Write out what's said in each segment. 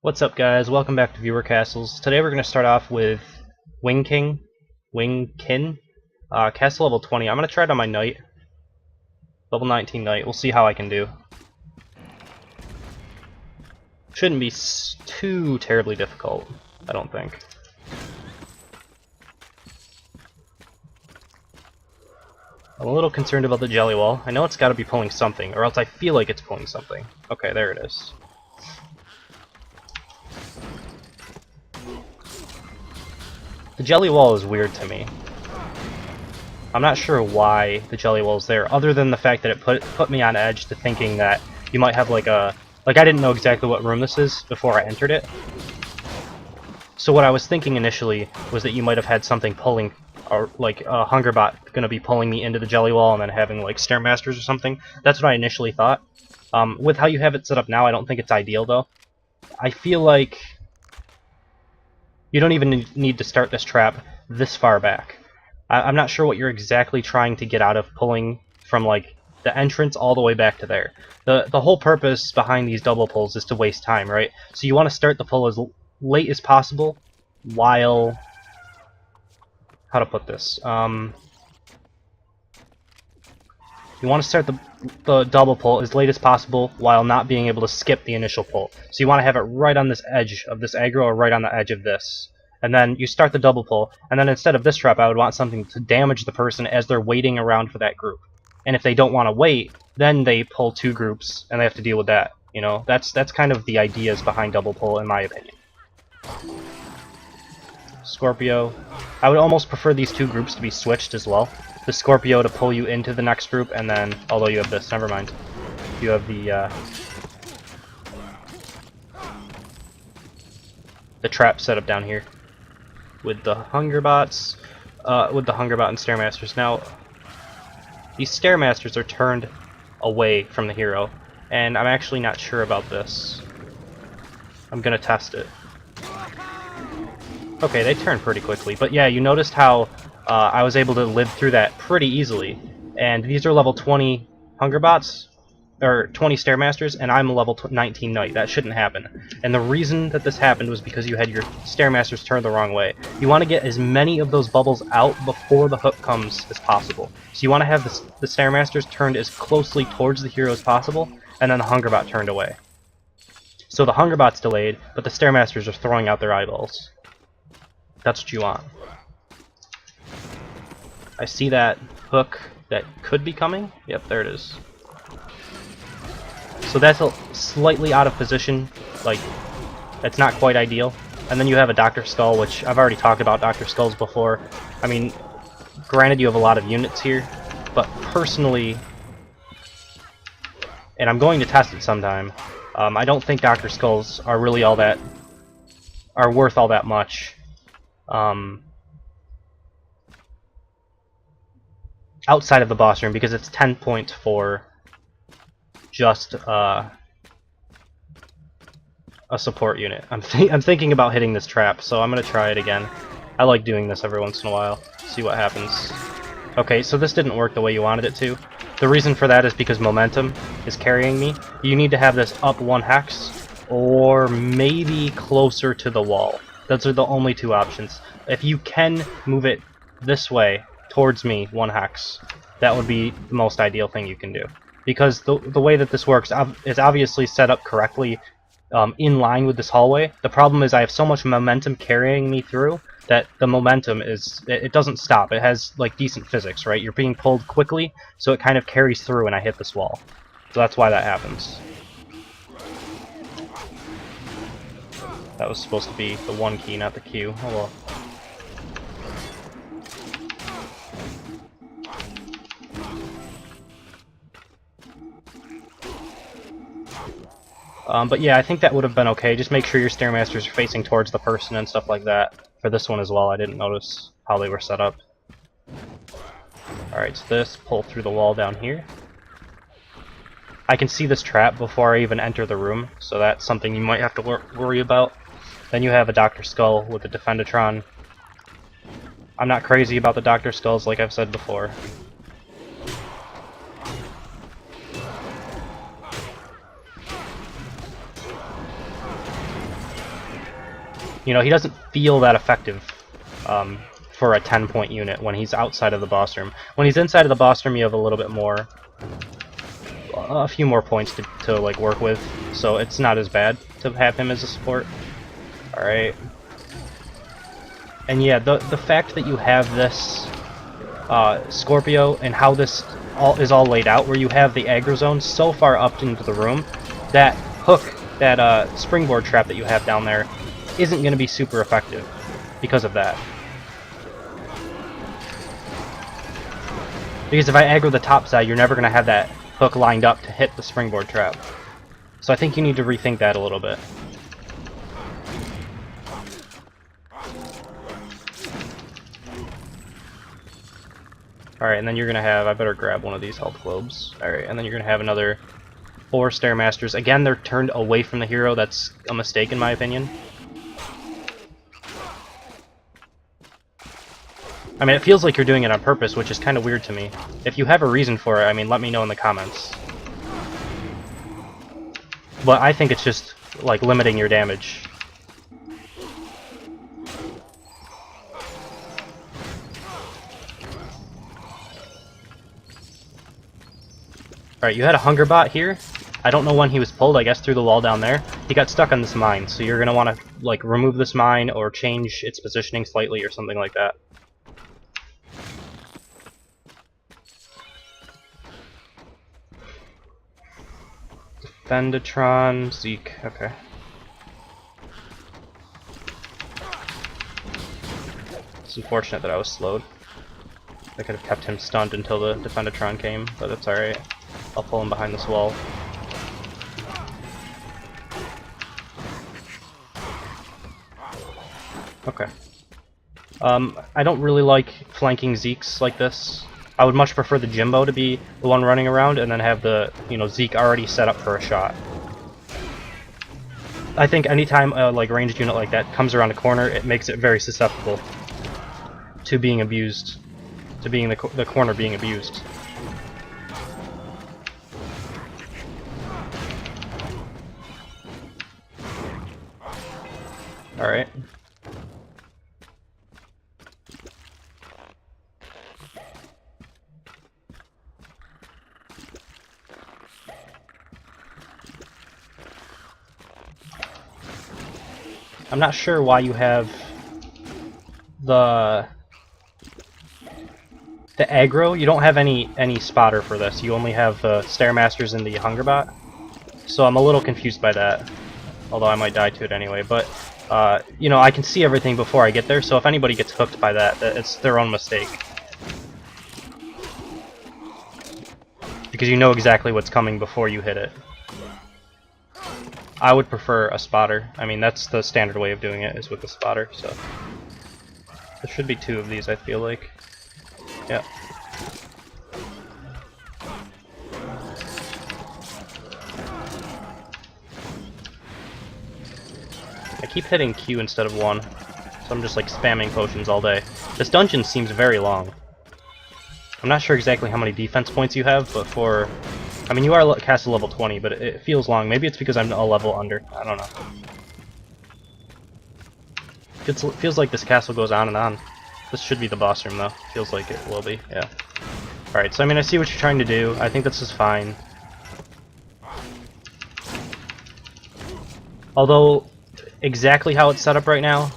What's up, guys? Welcome back to Viewer Castles. Today we're going to start off with WingKin Castle level 20. I'm going to try it on my knight. Level 19 knight. We'll see how I can do. Shouldn't be too terribly difficult, I don't think. I'm a little concerned about the jelly wall. I know it's got to be pulling something, or else I feel like it's pulling something. Okay, there it is. The jelly wall is weird to me. I'm not sure why the jelly wall is there, other than the fact that it put me on edge to thinking that you might have like a... I didn't know exactly what room this is before I entered it. So what I was thinking initially was that you might have had something pulling, or like a hunger bot going to be pulling me into the jelly wall and then having like stairmasters or something. That's what I initially thought. With how you have it set up now, I don't think it's ideal though. I feel like you don't even need to start this trap this far back. I'm not sure what you're exactly trying to get out of pulling from like the entrance all the way back to there. The whole purpose behind these double pulls is to waste time, right? So you want to start the pull as late as possible while... how to put this? You want to start the double pull as late as possible while not being able to skip the initial pull. So you want to have it right on this edge of this aggro or right on the edge of this. And then you start the double pull, and then instead of this trap I would want something to damage the person as they're waiting around for that group. And if they don't want to wait, then they pull two groups and they have to deal with that. You know, that's kind of the ideas behind double pull in my opinion. Scorpio. I would almost prefer these two groups to be switched as well. The Scorpio to pull you into the next group, and then, although you have this, never mind. You have the trap set up down here with the hunger bots, with the hunger bot and stairmasters. Now, these stairmasters are turned away from the hero, and I'm actually not sure about this. I'm gonna test it. Okay, they turn pretty quickly, but yeah, you noticed how I was able to live through that pretty easily. And these are level 20 hunger bots, or 20 stairmasters, and I'm a level 19 knight. That shouldn't happen. And the reason that this happened was because you had your stairmasters turned the wrong way. You want to get as many of those bubbles out before the hook comes as possible. So you want to have the stairmasters turned as closely towards the hero as possible, and then the hunger bot turned away. So the hunger bot's delayed, but the stairmasters are throwing out their eyeballs. That's what you want. I see that hook that could be coming. Yep, there it is. So that's a slightly out of position, like, that's not quite ideal. And then you have a Dr. Skull, which I've already talked about Dr. Skulls before. I mean, granted you have a lot of units here, but personally, and I'm going to test it sometime, I don't think Dr. Skulls are really all that, are worth all that much. Outside of the boss room, because it's 10 points for just a support unit. I'm thinking about hitting this trap, so I'm gonna try it again. I like doing this every once in a while. See what happens. Okay, so this didn't work the way you wanted it to. The reason for that is because momentum is carrying me. You need to have this up 1 hex, or maybe closer to the wall. Those are the only two options. If you can move it this way, towards me, 1 hex, that would be the most ideal thing you can do. Because the way that this works is obviously set up correctly in line with this hallway. The problem is I have so much momentum carrying me through that the momentum is, it doesn't stop. It has like decent physics, right? You're being pulled quickly, so it kind of carries through and I hit this wall. So that's why that happens. That was supposed to be the 1 key, not the Q. Oh well. But yeah, I think that would have been okay. Just make sure your stairmasters are facing towards the person and stuff like that. For this one as well, I didn't notice how they were set up. Alright, so this, pull through the wall down here. I can see this trap before I even enter the room, so that's something you might have to worry about. Then you have a Dr. Skull with the Defendatron. I'm not crazy about the Dr. Skulls, like I've said before. you know, he doesn't feel that effective for a 10-point unit when he's outside of the boss room. When he's inside of the boss room, you have a little bit more, a few more points to like work with, so it's not as bad to have him as a support. All right. And yeah, the fact that you have this Scorpio and how this is all laid out, where you have the aggro zone so far up into the room, that hook, that springboard trap that you have down there, isn't going to be super effective because of that. Because if I aggro the top side, you're never going to have that hook lined up to hit the springboard trap. So I think you need to rethink that a little bit. Alright, and then you're going to have, I better grab one of these health globes. Alright, and then you're going to have another 4 Stairmasters. Again, they're turned away from the hero. That's a mistake in my opinion. I mean, it feels like you're doing it on purpose, which is kind of weird to me. If you have a reason for it, I mean, let me know in the comments. But I think it's just, like, limiting your damage. Alright, you had a hunger bot here. I don't know when he was pulled, I guess through the wall down there. He got stuck on this mine, so you're going to want to, like, remove this mine or change its positioning slightly or something like that. Defendatron, Zeke, okay. It's unfortunate that I was slowed. I could have kept him stunned until the Defendatron came, but that's alright. I'll pull him behind this wall. Okay. I don't really like flanking Zekes like this. I would much prefer the Jimbo to be the one running around and then have the, you know, Zeke already set up for a shot. I think anytime a like ranged unit like that comes around a corner, it makes it very susceptible to being abused, to being the corner being abused. Alright. I'm not sure why you have the aggro. You don't have any spotter for this. You only have the Stairmasters and the Hungerbot. So I'm a little confused by that. Although I might die to it anyway. But you know, I can see everything before I get there, so if anybody gets hooked by that, it's their own mistake. Because you know exactly what's coming before you hit it. I would prefer a spotter. I mean, that's the standard way of doing it, is with the spotter, so. There should be 2 of these, I feel like. Yeah. I keep hitting Q instead of 1, so I'm just like spamming potions all day. This dungeon seems very long. I'm not sure exactly how many defense points you have, but for... I mean, you are cast to level 20, but it feels long. Maybe it's because I'm a level under. I don't know. It feels like this castle goes on and on. This should be the boss room, though. Feels like it will be, yeah. Alright, so I mean, I see what you're trying to do. I think this is fine. Although, exactly how it's set up right now,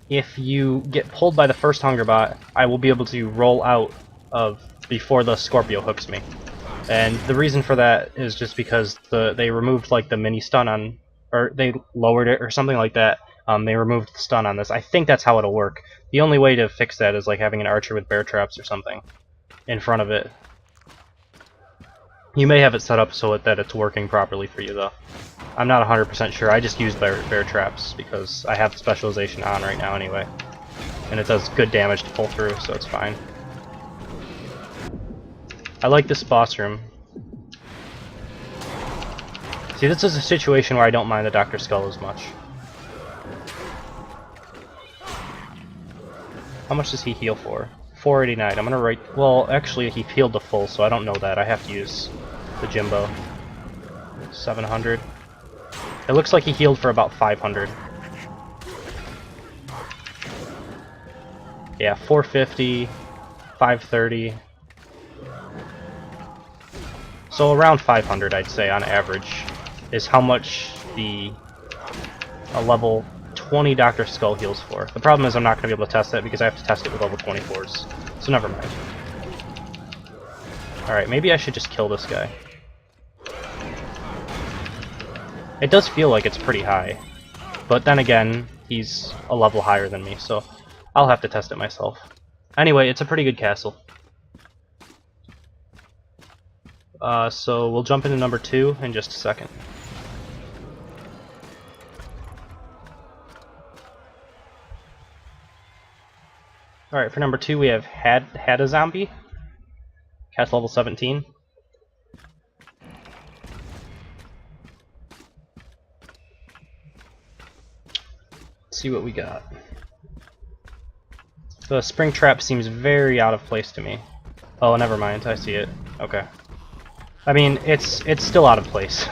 if you get pulled by the first Hungerbot, I will be able to roll out of before the Scorpio hooks me. And the reason for that is just because they removed like the mini stun on, or they lowered it or something like that. They removed the stun on this. I think that's how it'll work. The only way to fix that is like having an archer with bear traps or something in front of it. You may have it set up so that it's working properly for you though. I'm not 100% sure. I just use bear traps because I have specialization on right now anyway. And it does good damage to pull through, so it's fine. I like this boss room. See, this is a situation where I don't mind the Dr. Skull as much. How much does he heal for? 489. I'm gonna write... Well, actually, he healed to full, so I don't know that. I have to use the Jimbo. 700. It looks like he healed for about 500. Yeah, 450, 530. So around 500, I'd say, on average, is how much a level 20 Dr. Skull heals for. The problem is I'm not going to be able to test that because I have to test it with level 24s. So never mind. Alright, maybe I should just kill this guy. It does feel like it's pretty high. But then again, he's a level higher than me, so I'll have to test it myself. Anyway, it's a pretty good castle. So we'll jump into number 2 in just a second. Alright, for number 2 we have hadizombie. Castle level 17. Let's see what we got. The spring trap seems very out of place to me. Oh, never mind, I see it. Okay. I mean, it's still out of place.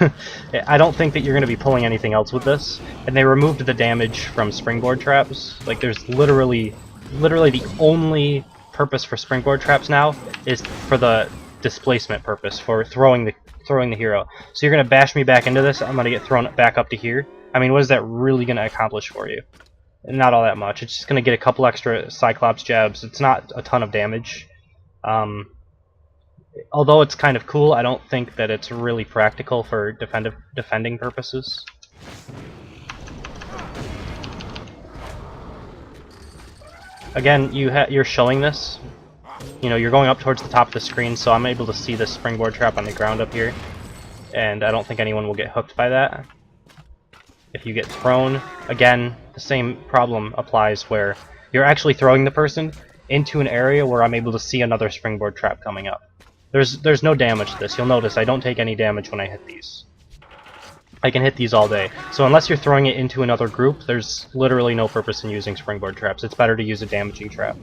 I don't think that you're going to be pulling anything else with this. And they removed the damage from springboard traps. Like, there's literally the only purpose for springboard traps now is for the displacement purpose, for throwing the hero. So you're going to bash me back into this, I'm going to get thrown back up to here. I mean, what is that really going to accomplish for you? Not all that much. It's just going to get a couple extra Cyclops jabs. It's not a ton of damage. Although it's kind of cool, I don't think that it's really practical for defending purposes. Again, you're showing this. You know, you're going up towards the top of the screen, so I'm able to see this springboard trap on the ground up here. And I don't think anyone will get hooked by that. If you get thrown, again, the same problem applies where you're actually throwing the person into an area where I'm able to see another springboard trap coming up. There's no damage to this. You'll notice I don't take any damage when I hit these. I can hit these all day. So unless you're throwing it into another group, there's literally no purpose in using springboard traps. It's better to use a damaging trap.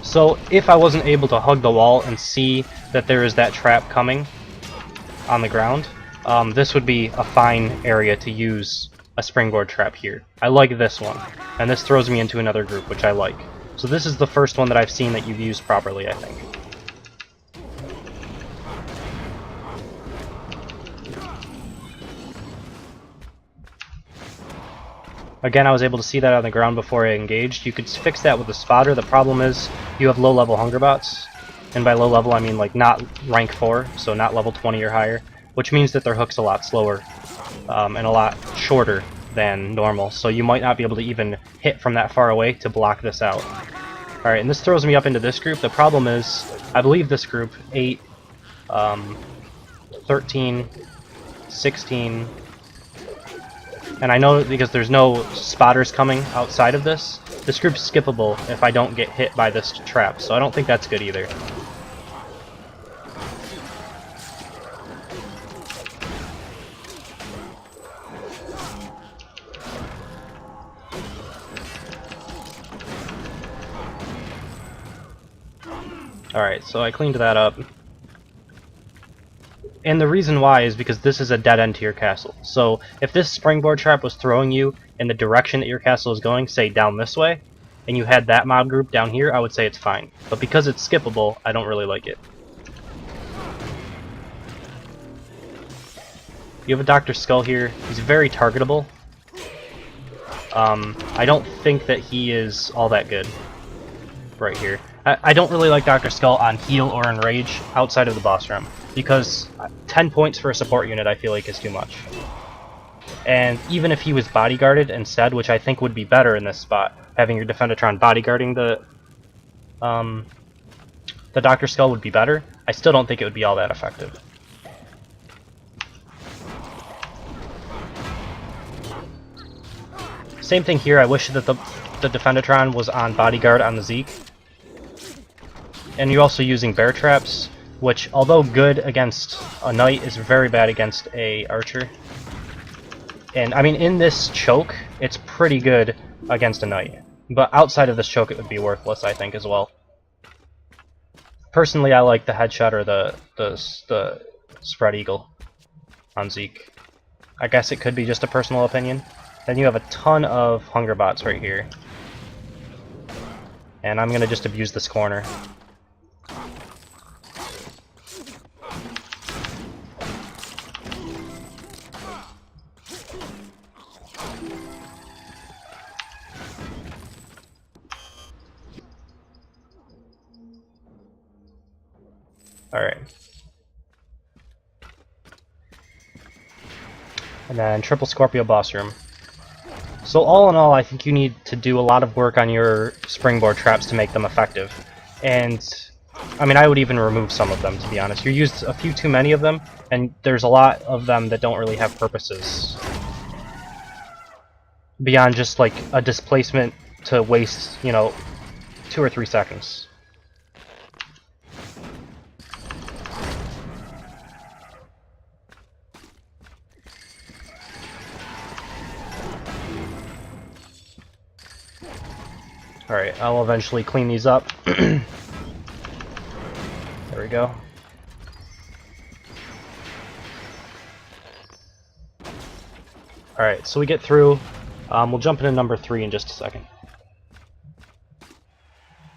So if I wasn't able to hug the wall and see that there is that trap coming on the ground, this would be a fine area to use a springboard trap here. I like this one, and this throws me into another group, which I like. So this is the first one that I've seen that you've used properly, I think. Again, I was able to see that on the ground before I engaged. You could fix that with a spotter. The problem is you have low-level hunger bots. And by low level, I mean like not rank 4, so not level 20 or higher, which means that their hook's a lot slower and a lot shorter than normal. So you might not be able to even hit from that far away to block this out. Alright, and this throws me up into this group. The problem is, I believe this group, 8, 13, 16... And I know because there's no spotters coming outside of this group's skippable if I don't get hit by this trap, so I don't think that's good either. Alright, so I cleaned that up. And the reason why is because this is a dead end to your castle. So if this springboard trap was throwing you in the direction that your castle is going, say down this way, and you had that mob group down here, I would say it's fine. But because it's skippable, I don't really like it. You have a Dr. Skull here. He's very targetable. I don't think that he is all that good right here. I don't really like Dr. Skull on heal or enrage outside of the boss room, because 10 points for a support unit I feel like is too much. And even if he was bodyguarded instead, which I think would be better in this spot, having your Defendatron bodyguarding the Dr. Skull would be better, I still don't think it would be all that effective. Same thing here, I wish that the Defendatron was on bodyguard on the Zeke. And you're also using bear traps, which, although good against a knight, is very bad against a archer. And I mean, in this choke, it's pretty good against a knight. But outside of this choke, it would be worthless, I think, as well. personally, I like the headshot or the spread eagle on Zeke. I guess it could be just a personal opinion. Then you have a ton of hunger bots right here. And I'm gonna just abuse this corner. Alright. And then triple Scorpio boss room. So all in all, I think you need to do a lot of work on your springboard traps to make them effective. And, I mean, I would even remove some of them, to be honest. You used a few too many of them, and there's a lot of them that don't really have purposes. Beyond just, like, a displacement to waste, you know, 2 or 3 seconds. Alright, I'll eventually clean these up. There we go. Alright, so we get through. We'll jump into number 3 in just a second.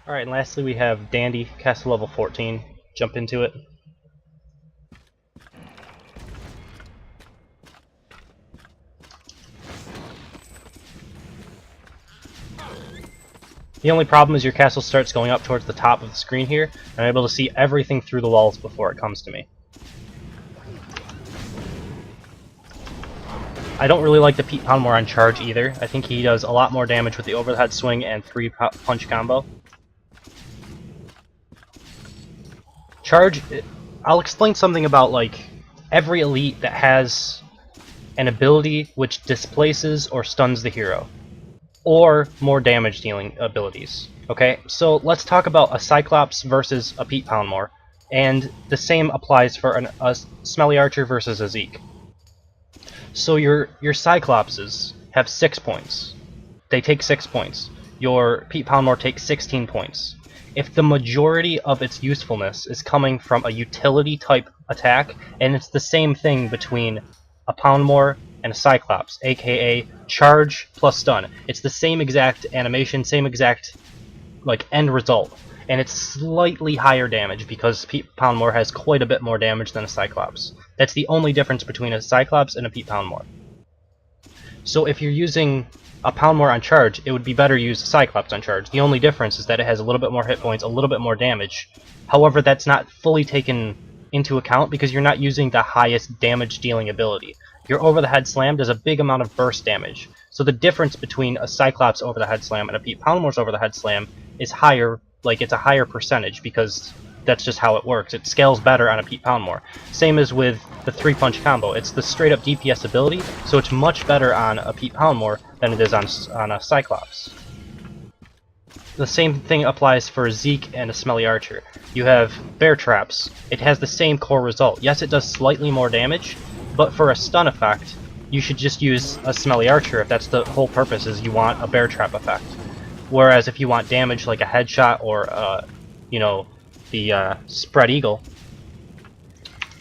Alright, and lastly we have Dandie, castle level 14. Jump into it. The only problem is your castle starts going up towards the top of the screen here, and I'm able to see everything through the walls before it comes to me. I don't really like the Pete Poundmore on charge either. I think he does a lot more damage with the overhead swing and 3-punch combo. Charge, I'll explain something about like every elite that has an ability which displaces or stuns the hero, or more damage dealing abilities. Okay, so let's talk about a Cyclops versus a Pete Poundmore, and the same applies for a Smelly Archer versus a Zeke. So your Cyclopses have 6 points. They take 6 points. Your Pete Poundmore takes 16 points. If the majority of its usefulness is coming from a utility type attack, and it's the same thing between a Poundmore and a Cyclops, aka charge plus stun. It's the same exact animation, same exact like end result, and it's slightly higher damage because Pete Poundmore has quite a bit more damage than a Cyclops. That's the only difference between a Cyclops and a Pete Poundmore. So if you're using a Poundmore on charge, it would be better to use a Cyclops on charge. The only difference is that it has a little bit more hit points, a little bit more damage. However, that's not fully taken into account because you're not using the highest damage dealing ability. Your over the head slam does a big amount of burst damage. So the difference between a Cyclops over the head slam and a Pete Poundmore's over the head slam is higher, like it's a higher percentage because that's just how it works. It scales better on a Pete Poundmore. Same as with the 3-punch combo. It's the straight up DPS ability, so it's much better on a Pete Poundmore than it is on a Cyclops. The same thing applies for Zeke and a Smelly Archer. You have bear traps. It has the same core result. Yes, it does slightly more damage, but for a stun effect, you should just use a Smelly Archer if that's the whole purpose, is you want a bear trap effect. Whereas if you want damage like a headshot or, you know, the spread eagle,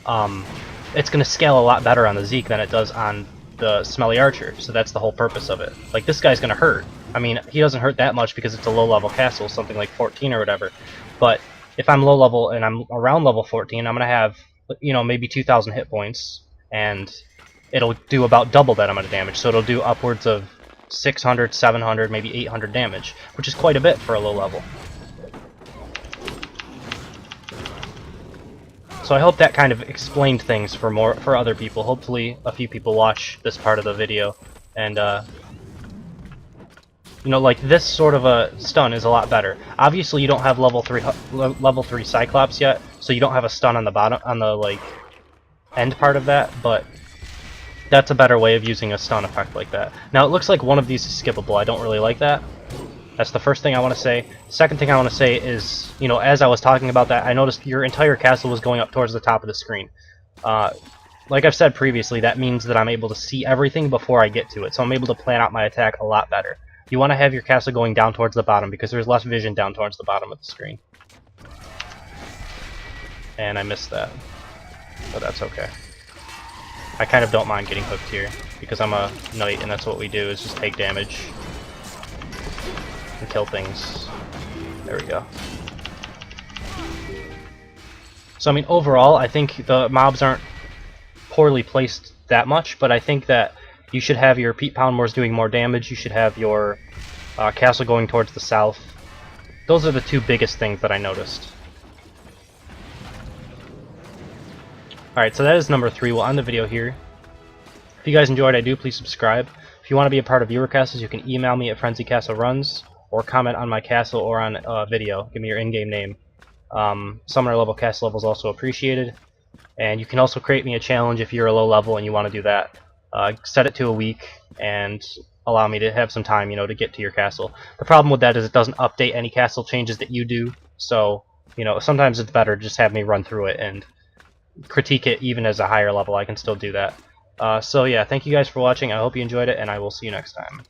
it's going to scale a lot better on the Zeke than it does on the Smelly Archer, so that's the whole purpose of it. Like, this guy's going to hurt. I mean, he doesn't hurt that much because it's a low-level castle, something like 14 or whatever, but if I'm low-level and I'm around level 14, I'm going to have, you know, maybe 2,000 hit points, and it'll do about double that amount of damage, so it'll do upwards of 600, 700, maybe 800 damage, which is quite a bit for a low level. So I hope that kind of explained things for other people. Hopefully a few people watch this part of the video, and you know, like this sort of a stun is a lot better. Obviously you don't have level 3 Cyclops yet, so you don't have a stun on the bottom, on the like end part of that, but that's a better way of using a stun effect like that. Now it looks like one of these is skippable. I don't really like that. That's the first thing I want to say. Second thing I want to say is, you know, as I was talking about that, I noticed your entire castle was going up towards the top of the screen. Like I've said previously, that means that I'm able to see everything before I get to it, so I'm able to plan out my attack a lot better. You want to have your castle going down towards the bottom because there's less vision down towards the bottom of the screen. and I missed that. But that's okay. I kind of don't mind getting hooked here, because I'm a knight and that's what we do, is just take damage and kill things. There we go. So I mean, overall, I think the mobs aren't poorly placed that much, but I think that you should have your Pete Poundmores doing more damage, you should have your castle going towards the south. Those are the two biggest things that I noticed. Alright, so that is number 3. We'll end the video here. If you guys enjoyed, please subscribe. If you want to be a part of viewer castles, you can email me at frenzycastleruns, or comment on my castle or on video. Give me your in-game name. Summoner level castle level is also appreciated. And you can also create me a challenge if you're a low level and you want to do that. Set it to a week and allow me to have some time, to get to your castle. The problem with that is it doesn't update any castle changes that you do. So, sometimes it's better to just have me run through it and critique it even as a higher level. I can still do that. So yeah, thank you guys for watching. I hope you enjoyed it, and I will see you next time.